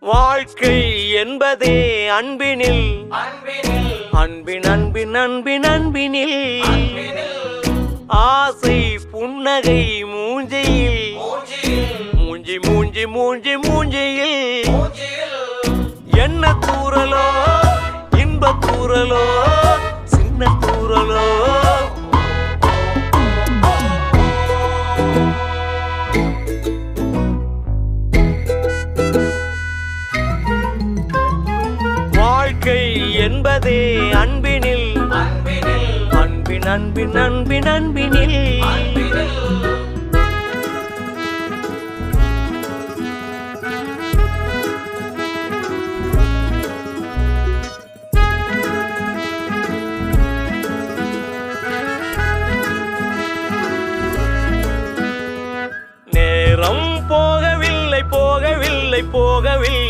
வாழ்க்கை என்பதே அன்பினில் அன்பின் அன்பின் அன்பின் அன்பினில் ஆசை புன்னகை மூஞ்சியில் மூஞ்சி மூஞ்சி மூஞ்சி மூஞ்சியில் என்ன தூரலோ இன்ப தூரலோ சின்ன தூரலோ வாழ்க்கை என்பதே அன்பினில் அன்பின் அன்பின் அன்பின் அன்பினில் நேரம் போகவில்லை போகவில்லை போகவில்லை